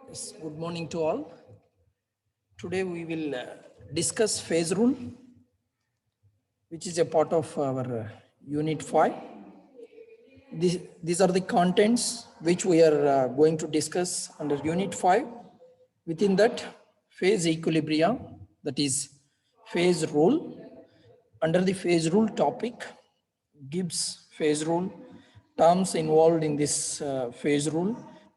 Yes, good morning to all. Today we will discuss phase rule, which is a part of our unit 5. These are the contents which we are going to discuss under unit 5. Within that, phase equilibrium, that is phase rule. Under the phase rule topic, Gibbs phase rule, terms involved in this phase rule,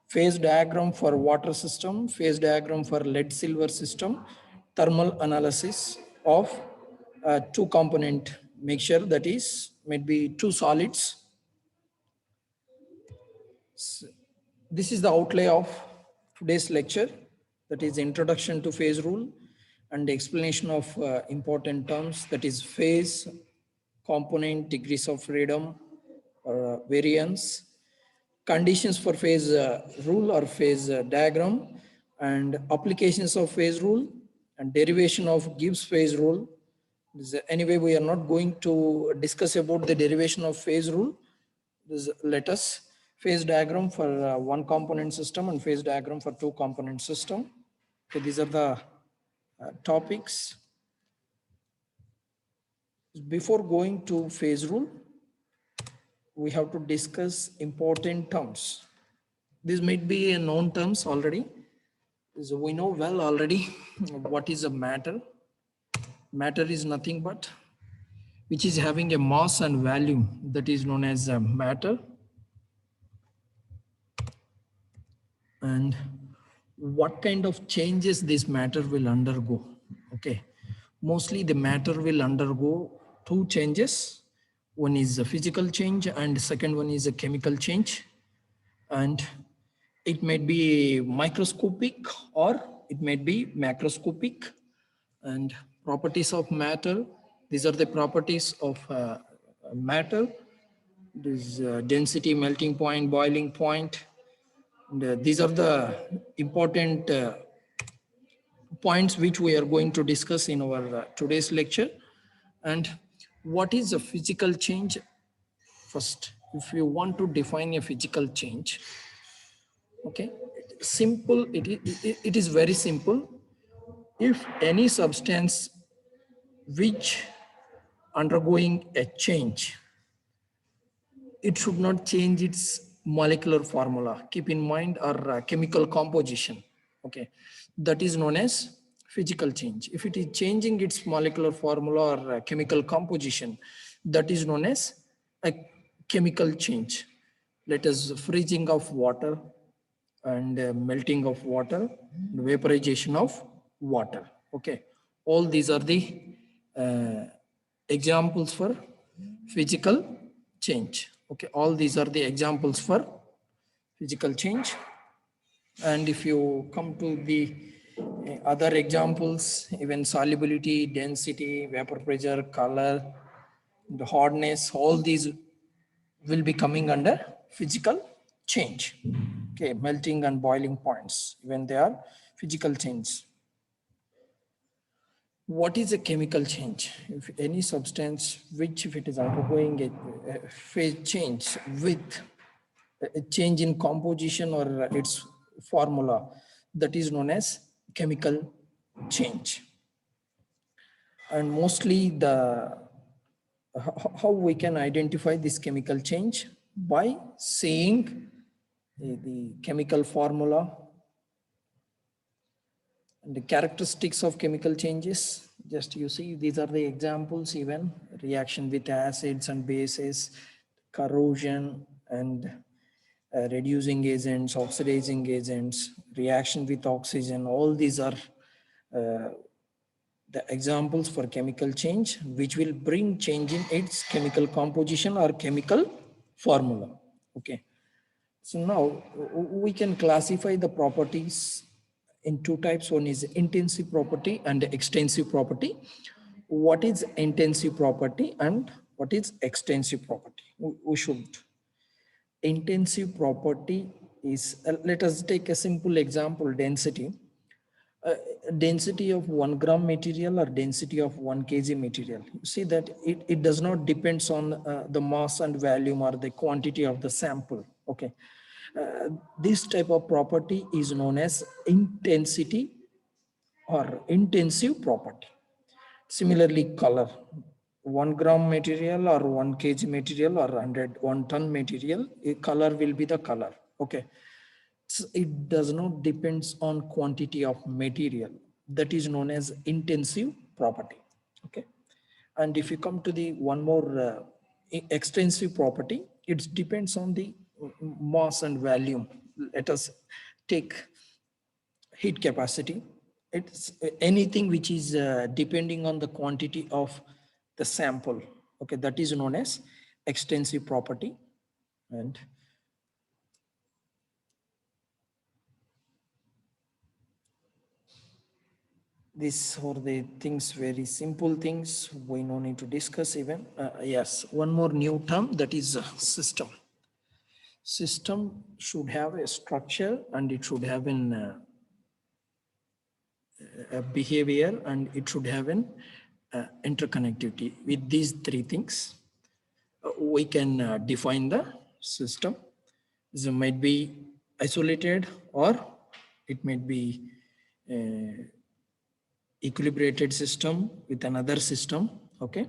phase diagram for water system, phase diagram for lead silver system, thermal analysis of two component mixture, that is maybe two solids. This is the outlay of today's lecture, that is introduction to phase rule and explanation of important terms, that is phase, component, degrees of freedom or variance, conditions for phase rule or phase diagram, and applications of phase rule and derivation of Gibbs phase rule. Anyway, we are not going to discuss about the derivation of phase rule. Let us phase diagram for one component system and phase diagram for two component system. Okay, these are the topics. Before going to phase rule, we have to discuss important terms. These might be known terms already. So we know well already what is a matter. Matter is nothing but which is having a mass and volume, that is known as a matter. And what kind of changes this matter will undergo. Okay, mostly the matter will undergo two changes. One is a physical change and second one is a chemical change, and it may be microscopic or it may be macroscopic. And properties of matter, these are the properties of matter. This density, melting point, boiling point. And, these are the important points which we are going to discuss in our today's lecture. And what is a physical change? First, if you want to define a physical change, okay, simple, it is very simple. If any substance which undergoing a change, it should not change its molecular formula, keep in mind, or chemical composition. Okay, that is known as physical change. If it is changing its molecular formula or chemical composition, that is known as a chemical change. Let us freezing of water and melting of water, vaporization of water. Okay, all these are the uh, examples for physical change. Okay, all these are the examples for physical change. And if you come to the other examples, even solubility, density, vapor pressure, color, the hardness, all these will be coming under physical change. Okay, melting and boiling points, when they are physical change. What is a chemical change? If any substance which, if it is undergoing a phase change with a change in composition or its formula, that is known as chemical change. And mostly how we can identify this chemical change? By seeing the chemical formula and the characteristics of chemical changes. Just you see, these are the examples, even reaction with acids and bases, corrosion and reducing agents, oxidizing agents, reaction with oxygen. All these are the examples for chemical change, which will bring change in its chemical composition or chemical formula. Okay. So now we can classify the properties in two types. One is intensive property and extensive property. What is intensive property and what is extensive property? We should. Intensive property is, let us take a simple example, density. Density of 1 gram material or density of 1 kg material. You see that it does not depends on the mass and volume or the quantity of the sample. Okay. This type of property is known as intensity or intensive property. Similarly, color. 1 gram material or 1 kg material or 1 ton material, a color will be the color. Okay. It does not depends on quantity of material. That is known as intensive property. Okay. And if you come to the one more extensive property, it depends on the mass and volume. Let us take heat capacity. It's anything which is depending on the quantity of the sample. Okay, that is known as extensive property. And these are the things, very simple things. We no need to discuss even. Yes, one more new term, that is system. System should have a structure and it should have a behavior and it should have an interconnectivity. With these three things, we can define the system. So it might be isolated or it might be equilibrated system with another system. Okay.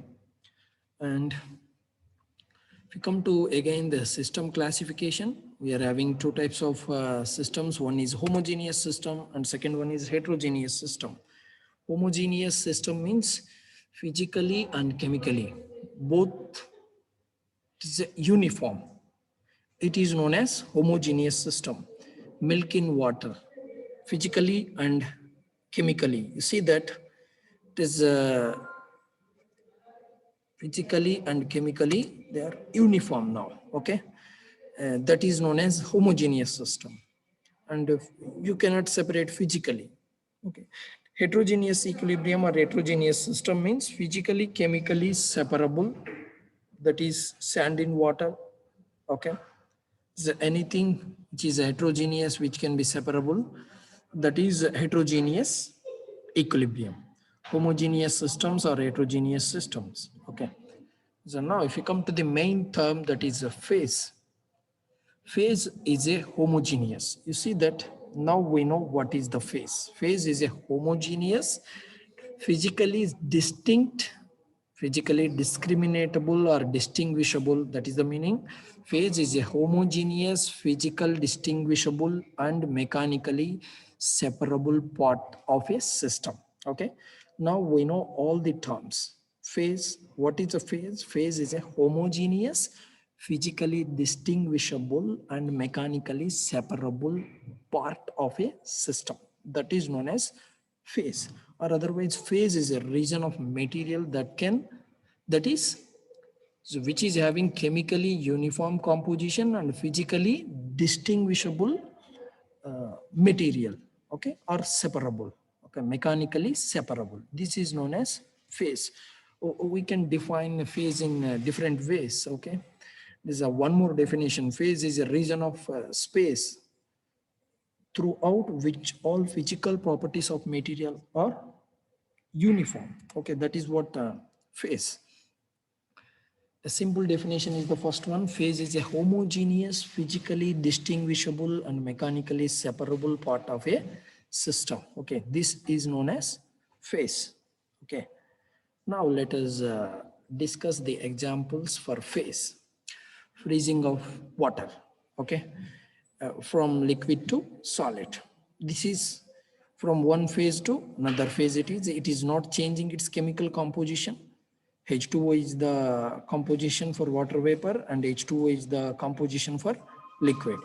And if you come to again the system classification, we are having two types of systems. One is homogeneous system and second one is heterogeneous system. Homogeneous system means physically and chemically both is uniform. It is known as homogeneous system. Milk in water, physically and chemically. You see that it is physically and chemically they are uniform now. Okay, that is known as homogeneous system, and you cannot separate physically. Okay, heterogeneous equilibrium or heterogeneous system means physically chemically separable, that is sand in water. Okay, so anything which is heterogeneous which can be separable, that is heterogeneous equilibrium. Homogeneous systems or heterogeneous systems. Okay, so now if you come to the main term, that is a phase. Phase is a homogeneous. You see that now we know what is the phase. Phase is a homogeneous, physically distinct, physically discriminatable or distinguishable. That is the meaning. Phase is a homogeneous, physical, distinguishable, and mechanically separable part of a system. Okay. Now we know all the terms. Phase, what is a phase? Phase is a homogeneous, physically distinguishable and mechanically separable part of a system. That is known as phase, or otherwise phase is a region of material that is so which is having chemically uniform composition and physically distinguishable material. Okay, or separable. Okay, mechanically separable. This is known as phase. We can define a phase in different ways. Okay, there's a one more definition. Phase is a region of space throughout which all physical properties of material are uniform. Okay, that is what phase. A simple definition is the first one. Phase is a homogeneous, physically distinguishable and mechanically separable part of a system. Okay, this is known as phase. Okay, now let us discuss the examples for phase. Freezing of water. Okay, from liquid to solid. This is from one phase to another phase. It is not changing its chemical composition. H2O is the composition for water vapor and H2O is the composition for liquid.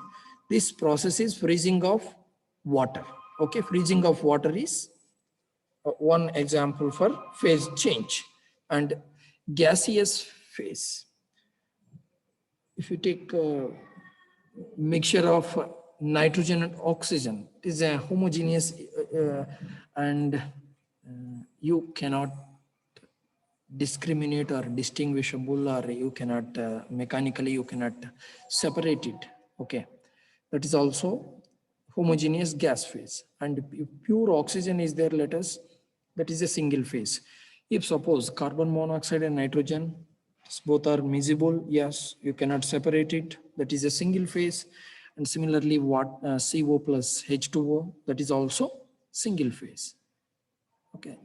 This process is freezing of water. Okay, freezing of water is one example for phase change. And gaseous phase. If you take a mixture of nitrogen and oxygen, it is a homogeneous and you cannot discriminate or distinguishable, or you cannot mechanically you cannot separate it. Okay, that is also homogeneous gas phase. And if pure oxygen is there, let us, that is a single phase. If suppose carbon monoxide and nitrogen both are miscible, yes, you cannot separate it, that is a single phase. And similarly, what CO plus H2O, that is also single phase. Okay,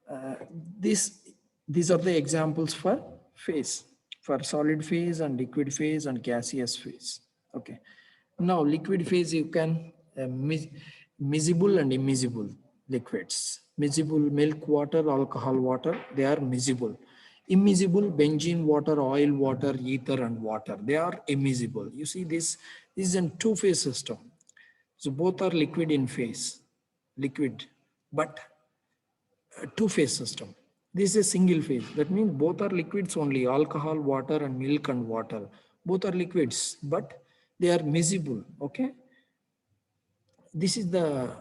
uh, this these are the examples for phase, for solid phase and liquid phase and gaseous phase. Okay, now liquid phase you can miscible and immiscible liquids. Miscible milk water, alcohol water, they are miscible. Immiscible benzene water, oil water, ether and water, they are immiscible. You see this is a two-phase system. So both are liquid in phase, liquid, but a two-phase system. This is a single phase. That means both are liquids only, alcohol, water and milk and water. Both are liquids, but they are miscible. Okay. This is the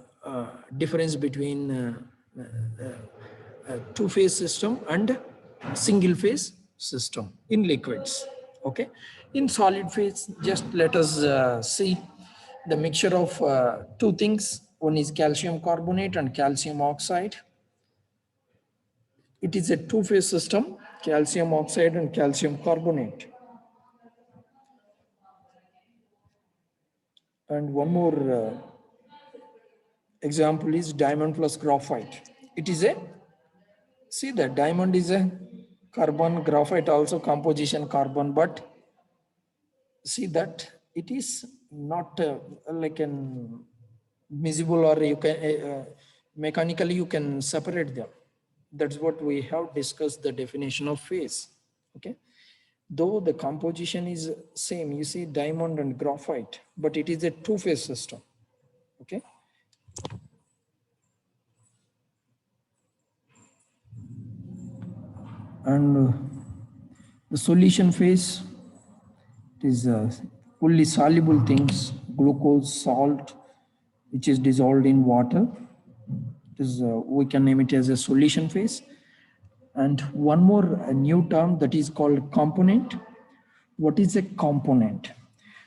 difference between two-phase system and single-phase system in liquids. Okay. In solid phase, just let us see the mixture of two things. One is calcium carbonate and calcium oxide. It is a two-phase system, calcium oxide and calcium carbonate. And one more example is diamond plus graphite. It is a, see that diamond is a carbon, graphite also composition carbon, but see that it is not like an miscible, or you can mechanically you can separate them. That's what we have discussed, the definition of phase. Okay. Though the composition is same, you see diamond and graphite, but it is a two-phase system. Okay. And the solution phase, it is fully soluble things, glucose, salt, which is dissolved in water. It is, we can name it as a solution phase. And one more new term, that is called component. What is a component?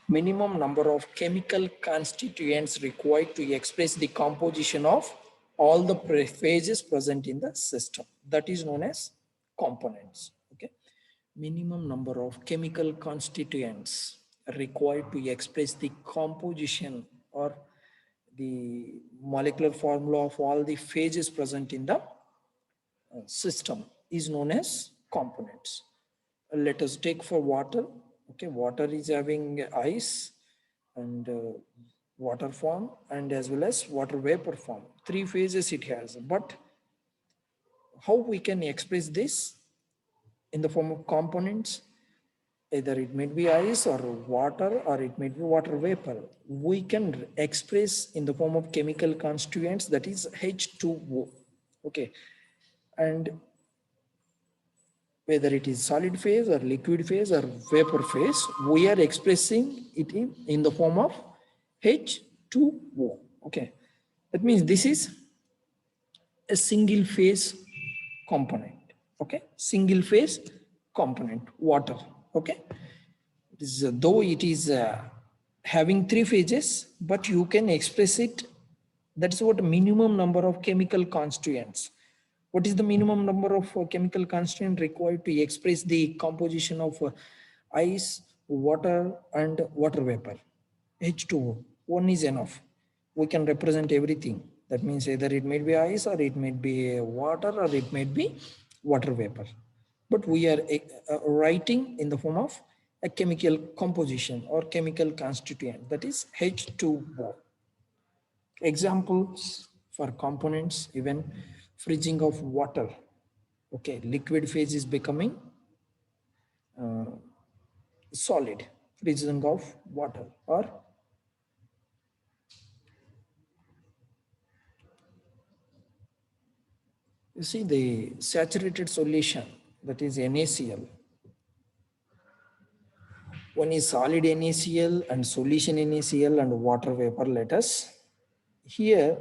Minimum number of chemical constituents required to express the composition of all the phases present in the system. That is known as components. Okay. Minimum number of chemical constituents required to express the composition or the molecular formula of all the phases present in the system is known as components. Let us take for water. Okay, water is having ice and water form, and as well as water vapor form. Three phases it has. But how we can express this in the form of components? Either it may be ice or water, or it may be water vapor. We can express in the form of chemical constituents, that is H2O. Okay, and whether it is solid phase or liquid phase or vapor phase, we are expressing it in the form of H2O. Okay, that means this is a single phase component. Okay, single phase component, water. Okay, it is, though it is having three phases, but you can express it. That's what minimum number of chemical constituents. What is the minimum number of chemical constituents required to express the composition of ice, water, and water vapor? H2O. One is enough. We can represent everything. That means either it may be ice, or it may be water, or it may be water vapor. But we are writing in the form of a chemical composition or chemical constituent, that is H2O. Examples for components, even freezing of water. Okay, liquid phase is becoming solid, freezing of water. Or you see the saturated solution, that is NaCl. One is solid NaCl and solution NaCl and water vapor. Let us here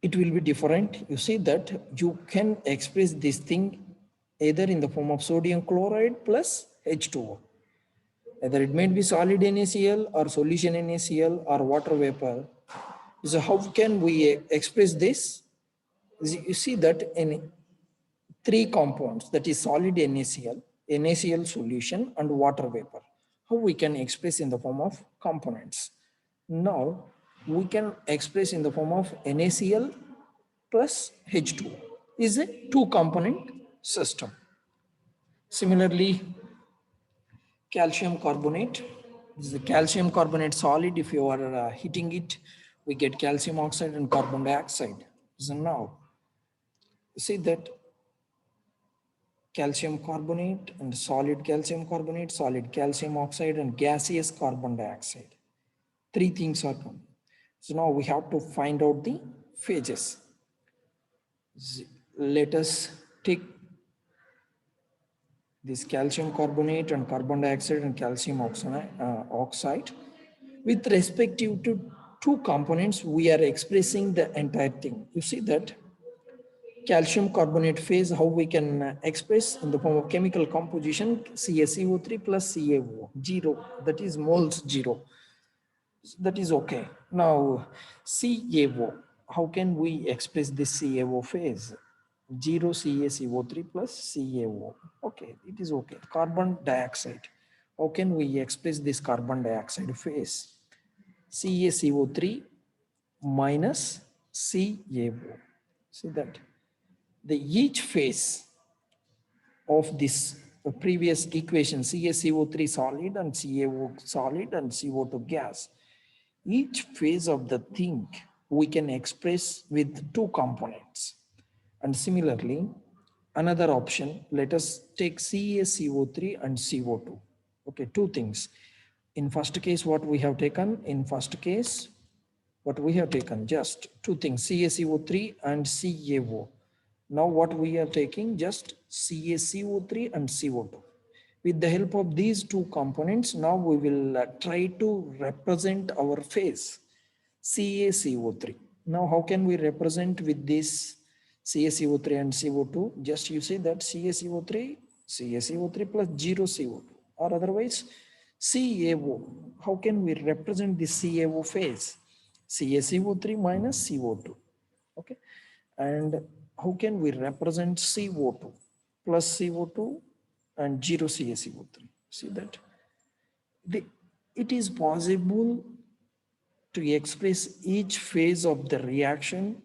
it will be different. You see that you can express this thing either in the form of sodium chloride plus H2O. Either it may be solid NaCl or solution NaCl or water vapor. So how can we express this? You see that in three compounds, that is solid NaCl, NaCl solution and water vapor. how we can express in the form of components. Now we can express in the form of NaCl plus H2 is a two component system. Similarly, calcium carbonate. This is a calcium carbonate solid. If you are heating it, we get calcium oxide and carbon dioxide. So now, see that calcium carbonate and solid calcium oxide and gaseous carbon dioxide. Three things are common. So now we have to find out the phases. Let us take this calcium carbonate and carbon dioxide and calcium oxide. With respective to two components, we are expressing the entire thing. You see that calcium carbonate phase, how we can express in the form of chemical composition, CaCO3 plus CaO, 0, that is moles 0. That is okay. Now, CaO, how can we express this CaO phase? 0 CaCO3 plus CaO. Okay, it is okay. Carbon dioxide. How can we express this carbon dioxide phase? CaCO3 minus CaO. See that? The each phase of this previous equation, CaCO3 solid and CaO solid and CO2 gas, each phase of the thing we can express with two components. And similarly, another option, let us take CaCO3 and CO2. Okay, two things. In first case, what we have taken? In first case, what we have taken? Just two things, CaCO3 and CaO. Now what we are taking? Just CaCO3 and CO2. With the help of these two components, now we will try to represent our phase, CaCO3. Now how can we represent with this CaCO3 and CO2? Just you see that CaCO3 plus 0 CO2, or otherwise CaO. How can we represent this CaO phase? CaCO3 minus CO2. Okay, and how can we represent CO2 plus CO2 and 0 CaCO3? See that it is possible to express each phase of the reaction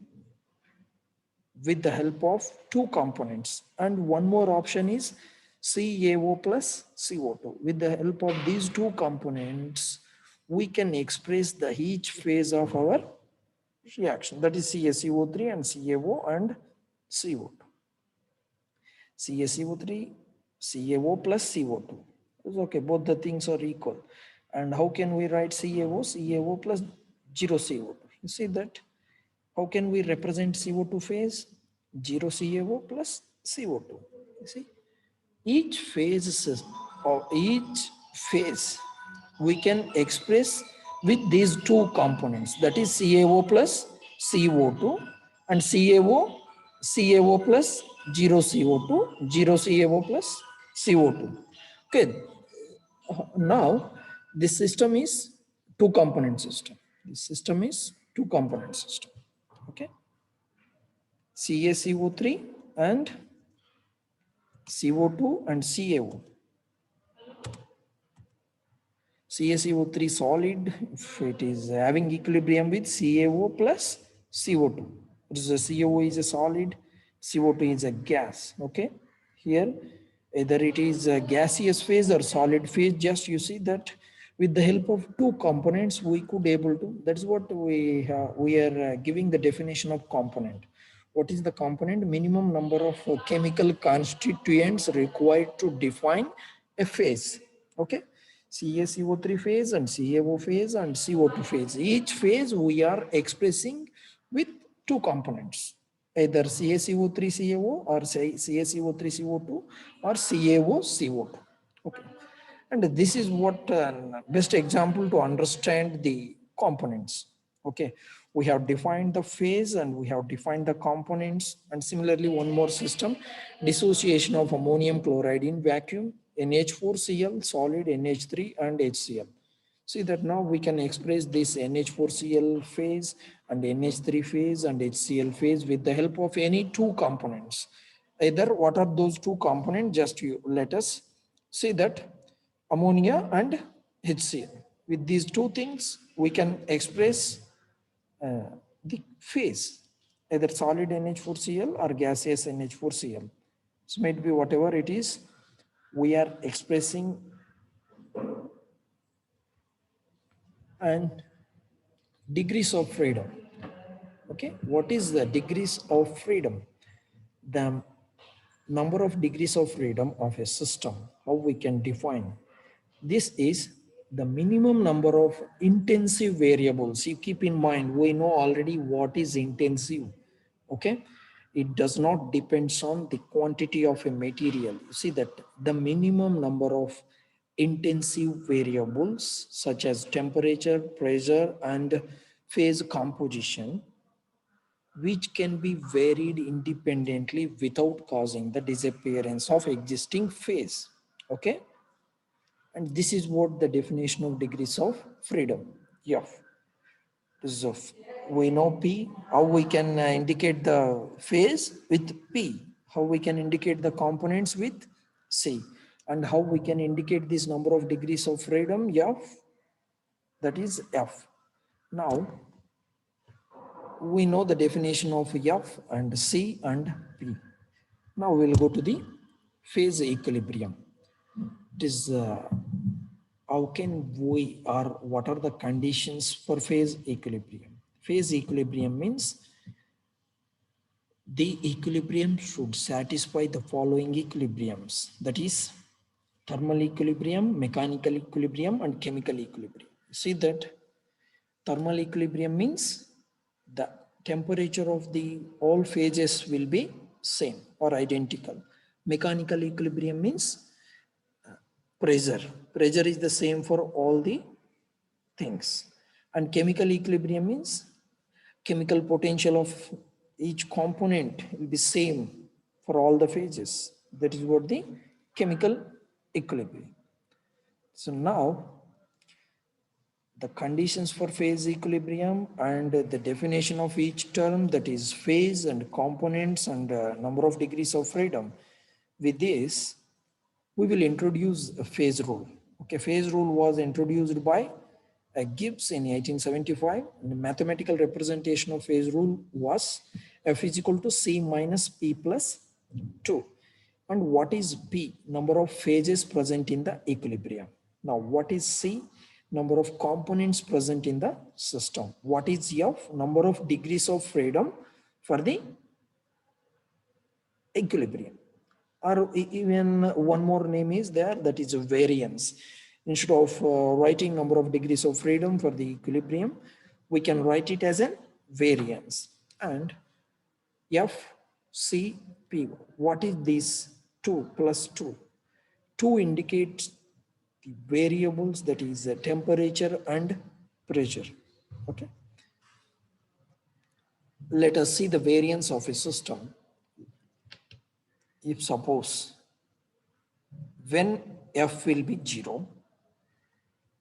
with the help of two components, and one more option is CaO plus CO2. With the help of these two components, we can express the each phase of our reaction, that is CaCO3 and CaO and CO2. CaCO3, CaO plus CO2. It's okay, both the things are equal. And how can we write CaO plus 0 CO2? You see that? How can we represent CO2 phase? 0 CaO plus CO2. You see? Each phase we can express with these two components, that is CaO plus CO2 and CaO plus 0 CO2, 0 CaO plus CO2. Okay, now this system is two component system. This system is two component system. Okay, CaCO3 and CO2 and CaO. CaCO3 solid, if it is having equilibrium with CaO plus CO2. CO is a solid, CO2 is a gas. Okay, here either it is a gaseous phase or solid phase. Just you see that with the help of two components we could able to, that's what we are giving the definition of component. What is the component? Minimum number of chemical constituents required to define a phase. Okay, CaCO3 phase and CaO phase and CO2 phase. Each phase we are expressing with two components, either CaCO3 CaO or say CaCO3 CO2 or CaO CO2. Okay, and this is what best example to understand the components. Okay, we have defined the phase and we have defined the components. And similarly, one more system, dissociation of ammonium chloride in vacuum, NH4Cl solid, NH3 and HCl. See that now we can express this NH4Cl phase and NH3 phase and HCl phase with the help of any two components. Either what are those two components? Just you let us see that ammonia and HCl. With these two things, we can express the phase, either solid NH4Cl or gaseous NH4Cl. So might be whatever it is, we are expressing. And degrees of freedom. Okay, what is the degrees of freedom? The number of degrees of freedom of a system, how we can define. This is the minimum number of intensive variables. You keep in mind, we know already what is intensive. Okay, it does not depend on the quantity of a material. You see that the minimum number of intensive variables such as temperature, pressure, and phase composition, which can be varied independently without causing the disappearance of existing phase. Okay, and this is what the definition of degrees of freedom. Yeah, this is of, we know P, how we can indicate the phase with P, how we can indicate the components with C, and how we can indicate this number of degrees of freedom, F, that is F. Now, we know the definition of F and C and P. Now we'll go to the phase equilibrium. It is how can we, or what are the conditions for phase equilibrium? Phase equilibrium means the equilibrium should satisfy the following equilibriums, that is thermal equilibrium, mechanical equilibrium, and chemical equilibrium. See that thermal equilibrium means the temperature of the all phases will be same or identical. Mechanical equilibrium means pressure. Pressure is the same for all the things. And chemical equilibrium means chemical potential of each component will be same for all the phases. That is what the chemical equilibrium. So now the conditions for phase equilibrium and the definition of each term, that is phase and components and number of degrees of freedom. With this, we will introduce a phase rule. Okay, phase rule was introduced by Gibbs in 1875. And the mathematical representation of phase rule was F is equal to C minus P plus 2. And what is P? Number of phases present in the equilibrium. Now, what is C? Number of components present in the system. What is F? Number of degrees of freedom for the equilibrium. Or even one more name is there, that is a variance. Instead of writing number of degrees of freedom for the equilibrium, we can write it as a variance. And F, C, P. What is this 2 plus 2? 2 indicates the variables, that is temperature and pressure. Okay. Let us see the variance of a system. If suppose when F will be 0,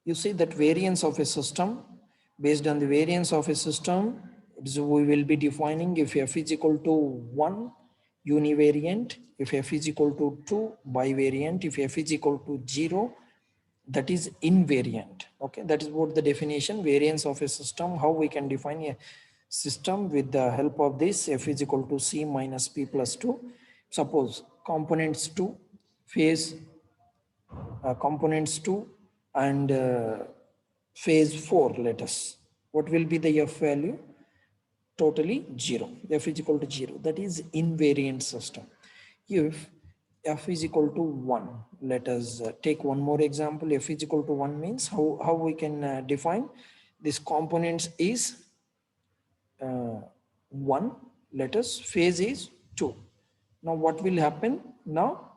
you see that variance of a system, based on the variance of a system, we will be defining if F is equal to 1, univariant, if F is equal to 2, bivariant, if F is equal to 0, that is invariant. Okay, that is what the definition, variance of a system, how we can define a system with the help of this. F is equal to C minus P plus 2. Suppose components 2, phase components 2 and phase 4, let us. What will be the F value? Totally 0. F is equal to 0. That is invariant system. If F is equal to 1, let us take one more example. F is equal to 1 means how we can define this components is 1, let us, phase is 2. Now what will happen? Now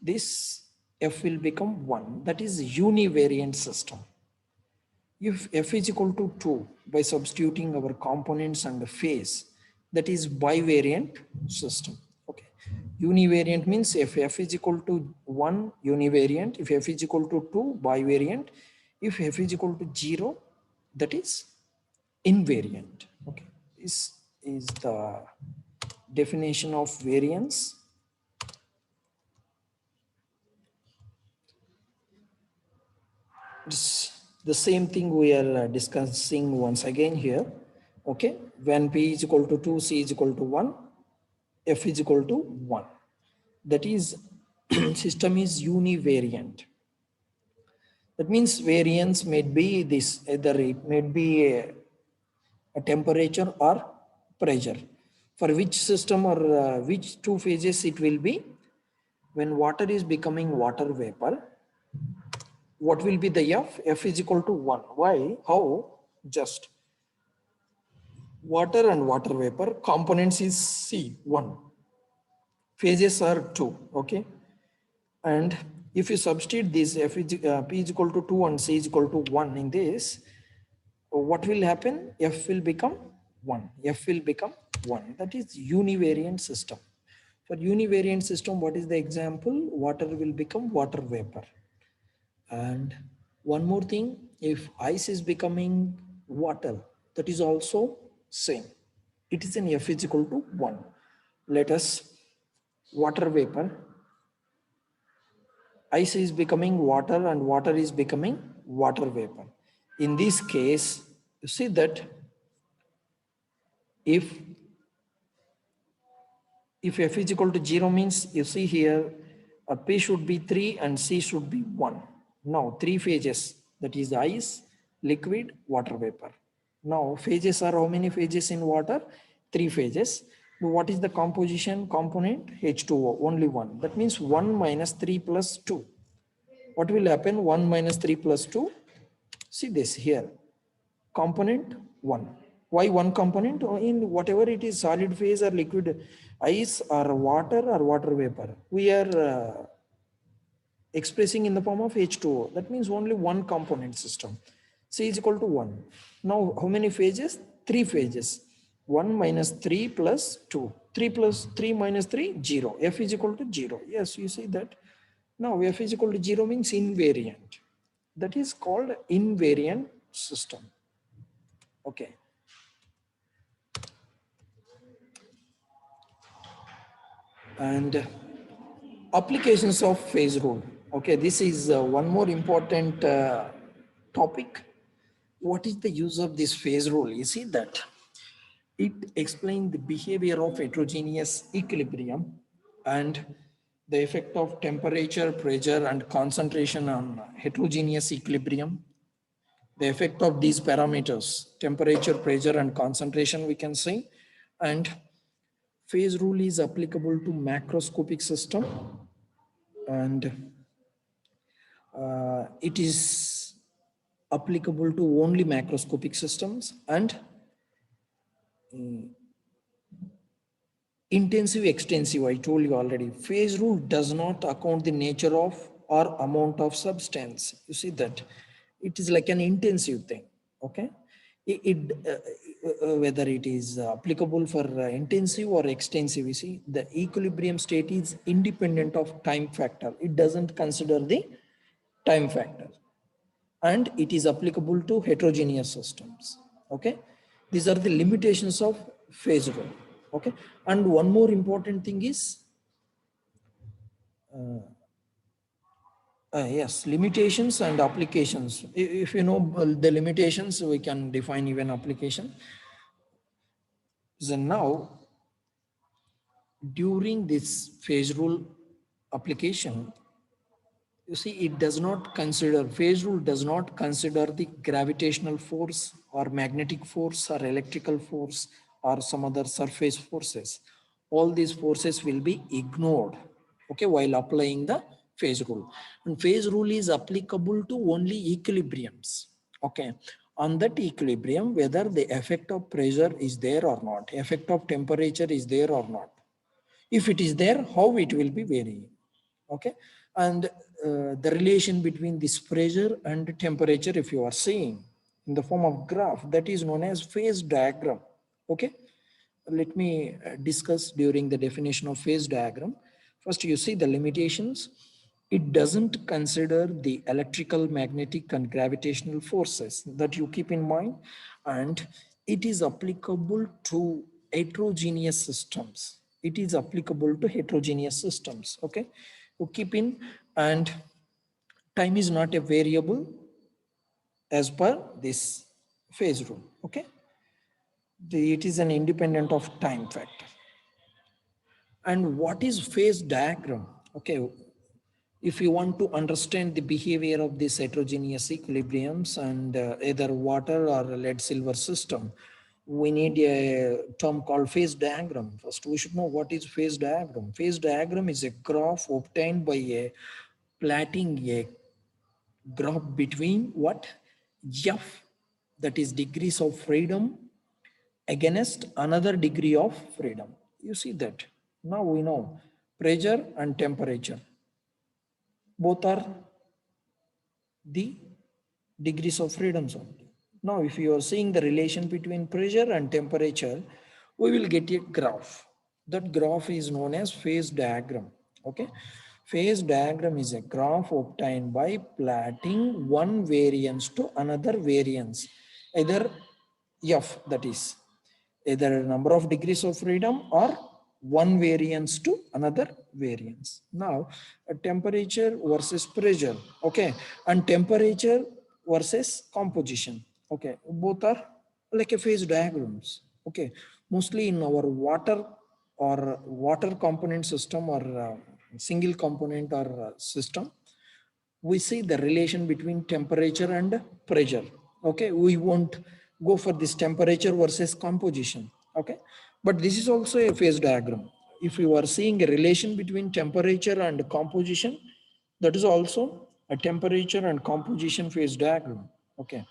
this F will become 1. That is univariant system. If F is equal to 2, by substituting our components and the phase, that is bivariant system. Okay. Univariant means if F is equal to 1, univariant. If F is equal to 2, bivariant. If F is equal to 0, that is invariant. Okay. This is the definition of variance. It's the same thing we are discussing once again here. Okay, when P is equal to 2, C is equal to 1, F is equal to 1. That is, system is univariant. That means variance may be this, either it may be a temperature or pressure. For which system or which two phases it will be? When water is becoming water vapor, what will be the F? F is equal to 1. Why? How? Just water and water vapor components is C, 1. Phases are 2. Okay. And if you substitute this F is, P is equal to 2 and C is equal to 1 in this, what will happen? F will become 1. F will become 1. That is univariant system. For univariant system, what is the example? Water will become water vapor. And one more thing, if ice is becoming water, that is also same. It is an F is equal to 1. Let us water vapor, ice is becoming water and water is becoming water vapor. In this case, you see that if F is equal to 0 means, you see here, P should be 3 and C should be 1. Now, three phases, that is ice, liquid, water vapor. Now, phases are how many phases in water? Three phases. What is the composition component? H2O, only one. That means 1 minus 3 plus 2. What will happen? 1 minus 3 plus 2. See this here. Component 1. Why one component? In whatever it is, solid phase or liquid, ice or water vapor, we are expressing in the form of H2O. That means only one component system. C is equal to 1. Now how many phases? Three phases. 1 minus 3 plus 2. 3 plus 3 minus 3, 0. F is equal to 0. Yes, you see that. Now F is equal to 0 means invariant. That is called invariant system. Okay. And applications of phase rule. Okay, this is one more important topic. What is the use of this phase rule? You see that it explains the behavior of heterogeneous equilibrium and the effect of temperature, pressure, and concentration on heterogeneous equilibrium. The effect of these parameters, temperature, pressure, and concentration, we can say. And phase rule is applicable to macroscopic system, and it is applicable to only macroscopic systems. And intensive, extensive, I told you already. Phase rule does not account the nature of or amount of substance. You see that it is like an intensive thing. Okay, whether it is applicable for intensive or extensive, you see the equilibrium state is independent of time factor. It doesn't consider the time factor, and it is applicable to heterogeneous systems. Okay, these are the limitations of phase rule. Okay, and one more important thing is yes, limitations and applications. If you know the limitations, we can define even application. So now during this phase rule application, you see, it does not consider, phase rule does not consider the gravitational force or magnetic force or electrical force or some other surface forces. All these forces will be ignored, okay, while applying the phase rule. And phase rule is applicable to only equilibriums, okay. On that equilibrium, whether the effect of pressure is there or not, effect of temperature is there or not. If it is there, how it will be varying. Okay, and the relation between this pressure and temperature, if you are seeing in the form of graph, that is known as phase diagram. Okay, let me discuss during the definition of phase diagram. First, you see the limitations. It doesn't consider the electrical, magnetic, and gravitational forces, that you keep in mind, and it is applicable to heterogeneous systems. It is applicable to heterogeneous systems. Okay, you keep in, and time is not a variable. as per this phase rule. Okay, it is an independent of time factor. And what is phase diagram? Okay, if you want to understand the behavior of these heterogeneous equilibriums and either water or lead silver system, we need a term called phase diagram. First, we should know what is phase diagram. Phase diagram is a graph obtained by a plotting a graph between what? F, that is degrees of freedom, against another degree of freedom. You see that. Now we know pressure and temperature. Both are the degrees of freedoms only. Now, if you are seeing the relation between pressure and temperature, we will get a graph. That graph is known as phase diagram. Okay. Phase diagram is a graph obtained by plotting one variance to another variance, either F, that is either number of degrees of freedom or one variance to another variance. Now, a temperature versus pressure, okay, and temperature versus composition, okay, both are like a phase diagrams, okay. Mostly in our water component system or single component or system, we see the relation between temperature and pressure. Okay, we won't go for this temperature versus composition. Okay, but this is also a phase diagram. If you are seeing a relation between temperature and composition, that is also a temperature and composition phase diagram. Okay,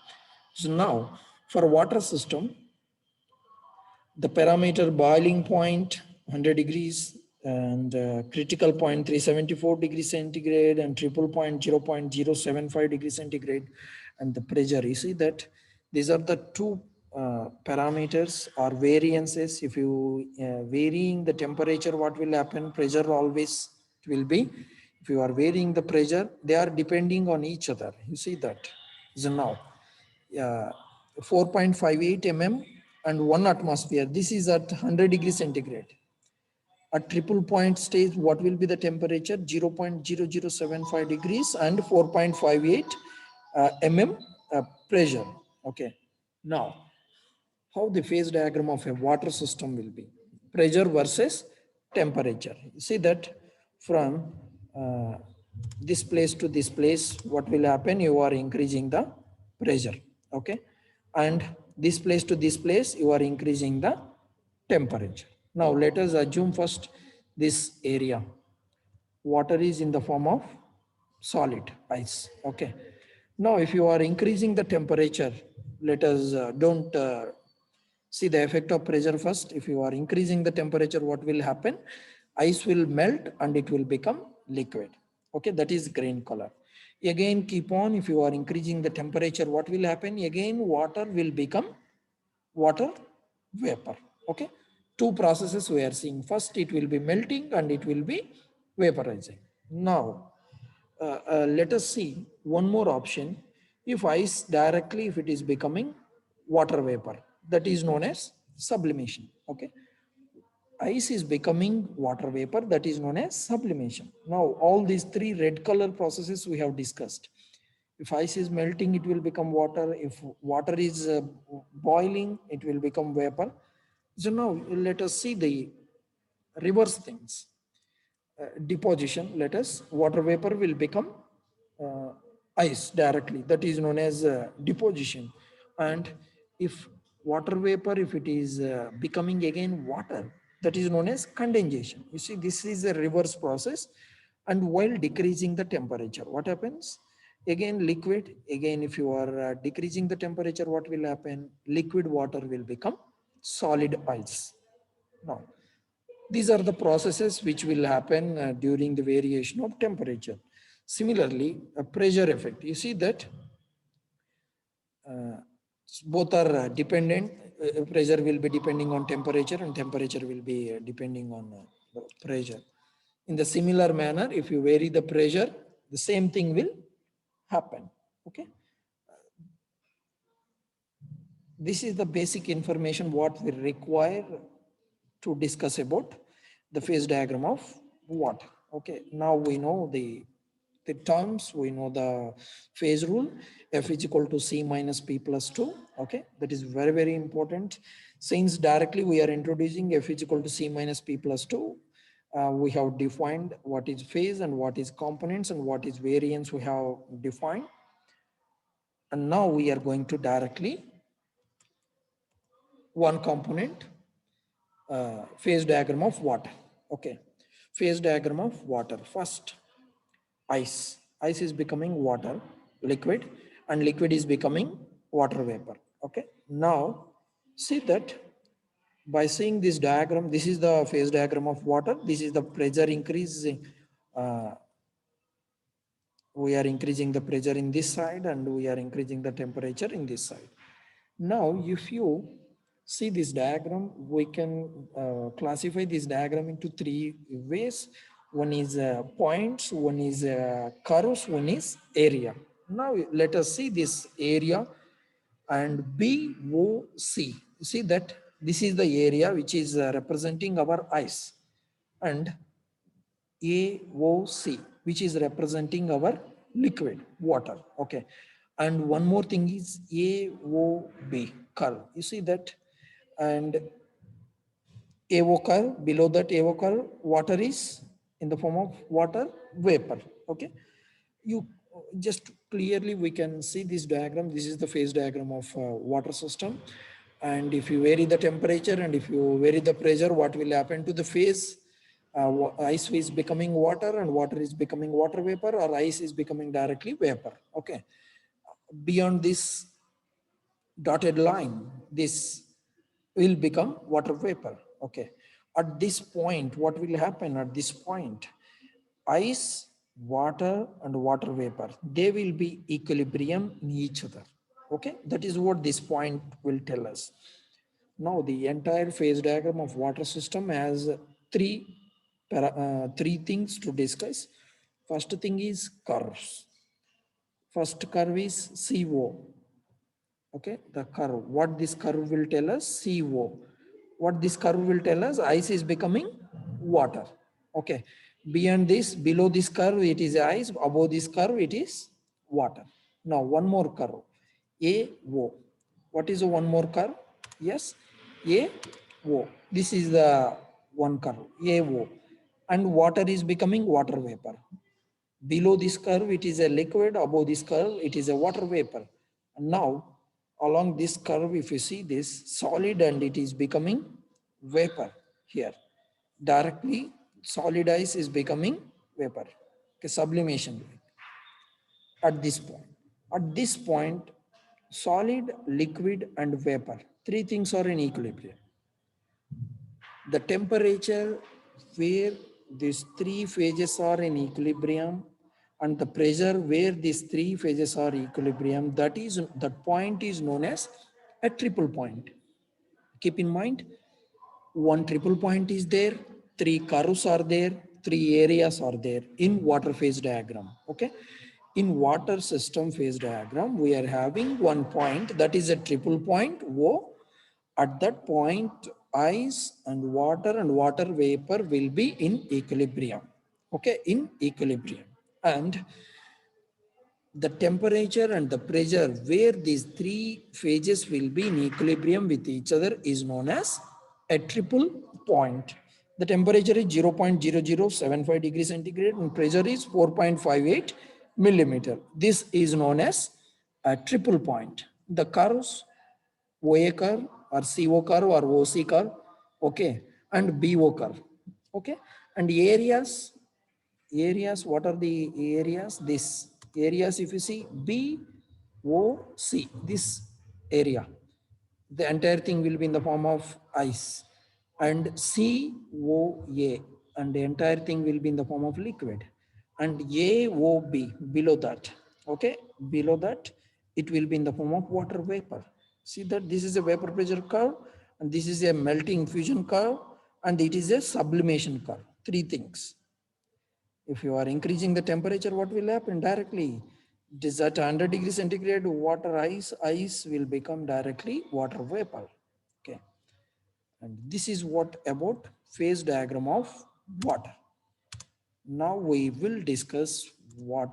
so now for water system, the parameter boiling point 100 degrees and critical point 374 degrees centigrade and triple point 0.075 degrees centigrade, and the pressure. You see that these are the two parameters or variances. If you varying the temperature, what will happen? Pressure always it will be. If you are varying the pressure, they are depending on each other. You see that. So now 4.58 mm and 1 atmosphere. This is at 100 degrees centigrade. At triple point stage, what will be the temperature? 0.0075 degrees and 4.58 mm pressure. Okay. Now, how the phase diagram of a water system will be? Pressure versus temperature. See that from this place to this place, what will happen? You are increasing the pressure. Okay. And this place to this place, you are increasing the temperature. Now let us assume first this area. Water is in the form of solid ice. Okay. Now if you are increasing the temperature, let us don't see the effect of pressure first. If you are increasing the temperature, what will happen? Ice will melt and it will become liquid. Okay, that is green color. Again, keep on. If you are increasing the temperature, what will happen? Again, water will become water vapor. Okay, two processes we are seeing. First, it will be melting and it will be vaporizing. Now, let us see one more option. If ice directly, if it is becoming water vapor, that is known as sublimation. Okay, ice is becoming water vapor, that is known as sublimation. Now all these three red color processes we have discussed. If ice is melting, it will become water. If water is boiling, it will become vapor. So now let us see the reverse things. Deposition, let us, water vapor will become uh, ice directly, that is known as deposition. And if water vapor, if it is becoming again water, that is known as condensation. You see, this is a reverse process. And while decreasing the temperature, what happens? Again liquid, again if you are decreasing the temperature, what will happen? Liquid water will become solid ice. Now these are the processes which will happen during the variation of temperature. Similarly, a pressure effect. You see that uh, both are dependent. Pressure will be depending on temperature and temperature will be depending on the pressure. In the similar manner, if you vary the pressure, the same thing will happen. Okay. This is the basic information what we require to discuss about the phase diagram of water. Okay, now we know the the terms, we know the phase rule, F is equal to C minus P plus 2. Okay, that is very, very important. Since directly we are introducing F is equal to C minus P plus 2, we have defined what is phase and what is components and what is variance we have defined. And now we are going to directly one component phase diagram of water. Okay, phase diagram of water. First, ice. Ice is becoming water, liquid, and liquid is becoming water vapor. Okay, now see that by seeing this diagram, this is the phase diagram of water. This is the pressure increasing. We are increasing the pressure in this side and we are increasing the temperature in this side. Now, if you see this diagram, we can classify this diagram into three ways. One is points, one is curves, one is area. Now, let us see this area and BOC. You see that this is the area which is representing our ice, and AOC, which is representing our liquid water. Okay. And one more thing is AOB curve. You see that? And AO curve, below that AO curve, water is in the form of water vapor. Okay. You just clearly we can see this diagram. This is the phase diagram of water system. And if you vary the temperature and if you vary the pressure, what will happen to the phase? Ice is becoming water and water is becoming water vapor, or ice is becoming directly vapor. Okay. Beyond this dotted line, this will become water vapor. Okay. At this point, what will happen at this point? Ice, water, and water vapor, they will be equilibrium in each other. Okay. That is what this point will tell us. Now, the entire phase diagram of water system has three things to discuss. First thing is curves. First curve is CO. Okay, the curve. What this curve will tell us? CO. What this curve will tell us? Ice is becoming water. Okay. Beyond this, below this curve, it is ice. Above this curve, it is water. Now, one more curve. AO. What is the one more curve? Yes, AO. This is the one curve. AO. And water is becoming water vapor. Below this curve, it is a liquid. Above this curve, it is a water vapor. And now, along this curve, if you see this solid and it is becoming vapor here. Directly, solid ice is becoming vapor. Okay, sublimation at this point. At this point, solid, liquid, and vapor, three things are in equilibrium. The temperature where these three phases are in equilibrium and the pressure where these three phases are equilibrium, that point is known as a triple point. Keep in mind, one triple point is there, three curves are there, three areas are there in water phase diagram. Okay. In water system phase diagram, we are having one point that is a triple point O. At that point, ice and water vapor will be in equilibrium. Okay, in equilibrium. And the temperature and the pressure where these three phases will be in equilibrium with each other is known as a triple point. The temperature is 0.0075 degrees centigrade and pressure is 4.58 millimeter. This is known as a triple point. The curves OA curve or CO curve or OC curve, okay, and BO curve, okay, and areas, what are the areas? This areas, if you see BOC, this area, the entire thing will be in the form of ice, and COA, and the entire thing will be in the form of liquid, and AOB below that, okay, below that it will be in the form of water vapor. See that this is a vapor pressure curve and this is a melting fusion curve and it is a sublimation curve. Three things. If you are increasing the temperature, what will happen directly? It is at 100 degrees centigrade, water ice will become directly water vapor. Okay. And this is what about phase diagram of water. Now we will discuss what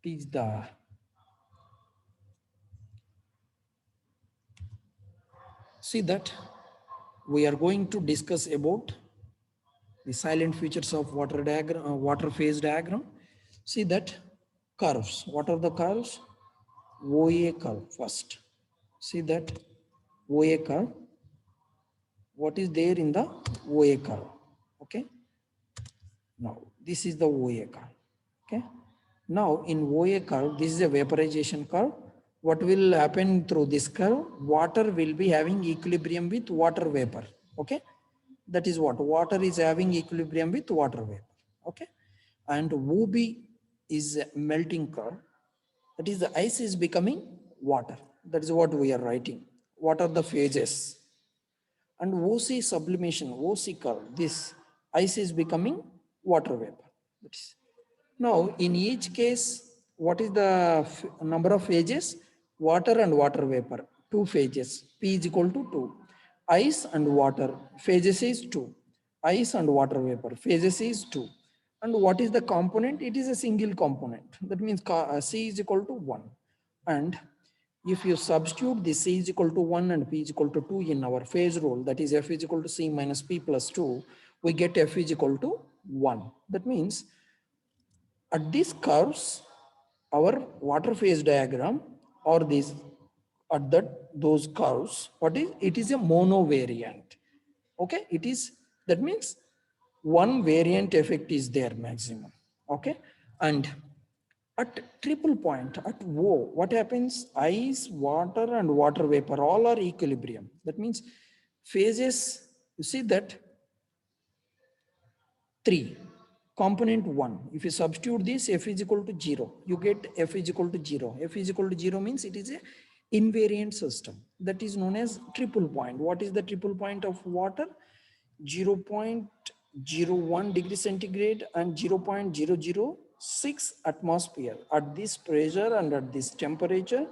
is the see that we are going to discuss about the silent features of water diagram, water phase diagram. See that curves. What are the curves? OA curve first. See that OA curve. What is there in the OA curve? Okay. Now this is the OA curve. Okay. Now in OA curve, this is a vaporization curve. What will happen through this curve? Water will be having equilibrium with water vapor. Okay. That is what water is having equilibrium with water vapor. Okay. And OB is a melting curve. That is the ice is becoming water. That is what we are writing. What are the phases? And OC sublimation, OC curve, this ice is becoming water vapor. Now, in each case, what is the number of phases? Water and water vapor, two phases, P is equal to 2. Ice and water, phases is 2. Ice and water vapor, phases is 2. And what is the component? It is a single component. That means C is equal to 1. And if you substitute this C is equal to 1 and P is equal to 2 in our phase rule, that is F is equal to C minus P plus 2, we get F is equal to 1. That means at these curves, our water phase diagram or these at that those curves, what is it is a monovariant. Okay, it is that means one variant effect is there maximum. Okay, and at triple point at O, what happens? Ice, water, and water vapor all are equilibrium. That means phases. You see that 3 component 1, if you substitute this F is equal to 0, you get F is equal to 0. F is equal to 0 means it is a invariant system. That is known as triple point. What is the triple point of water? 0.01 degree centigrade and 0.006 atmosphere. At this pressure and at this temperature,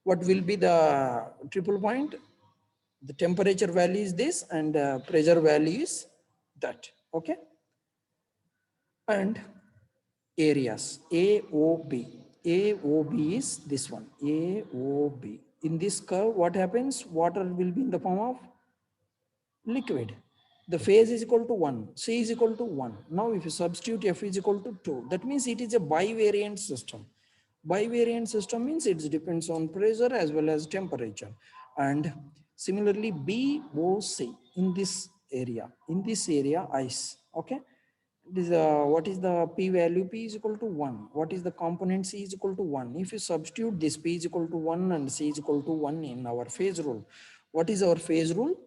what will be the triple point? The temperature value is this and pressure value is that. Okay. And areas AOB. AOB is this one. AOB. In this curve, what happens? Water will be in the form of liquid. The phase is equal to 1. C is equal to 1. Now, if you substitute F is equal to 2, that means it is a bivariant system. Bivariant system means it depends on pressure as well as temperature. And similarly, BOC in this area, ice. Okay. This, what is the P value? P is equal to 1. What is the component? C is equal to 1. If you substitute this P is equal to 1 and C is equal to 1 in our phase rule, what is our phase rule?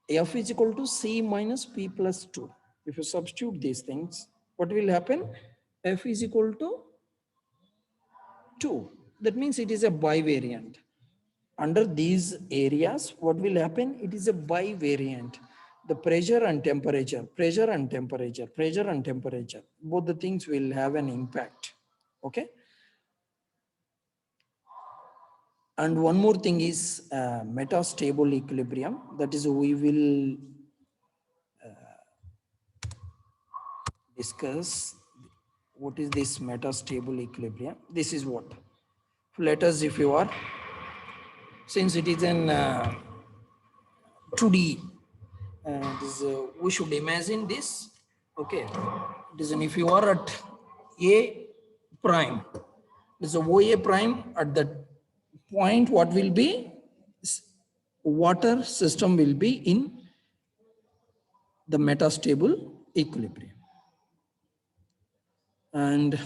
F is equal to C minus P plus 2. If you substitute these things, what will happen? F is equal to 2. That means it is a bivariant. Under these areas, what will happen? It is a bivariant. The pressure and temperature, both the things will have an impact. Okay. And one more thing is metastable equilibrium. That is, we will discuss what is this metastable equilibrium. This is what. Let us, if you are, since it is an 2D, we should imagine this. Okay, it is an, if you are at A prime, this is OA prime. At that point, what will be? Water system will be in the metastable equilibrium. And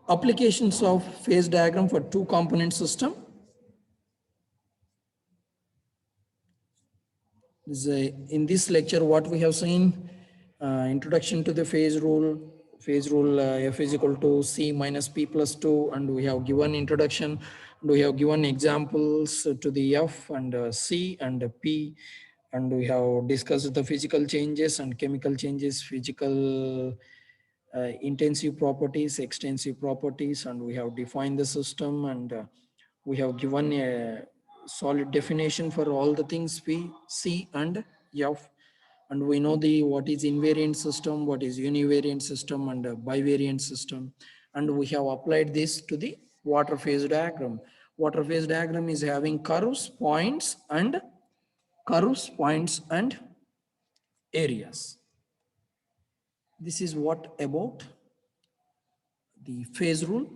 applications of phase diagram for two component system. In this lecture, what we have seen, introduction to the phase rule, F is equal to C minus P plus 2, and we have given introduction, and we have given examples to the F and C and P, and we have discussed the physical changes and chemical changes, physical intensive properties, extensive properties, and we have defined the system, and we have given a solid definition for all the things P, C, and F. And we know the what is invariant system, what is univariant system, and a bivariant system. And we have applied this to the water phase diagram. Water phase diagram is having curves, points, and areas. This is what about the phase rule.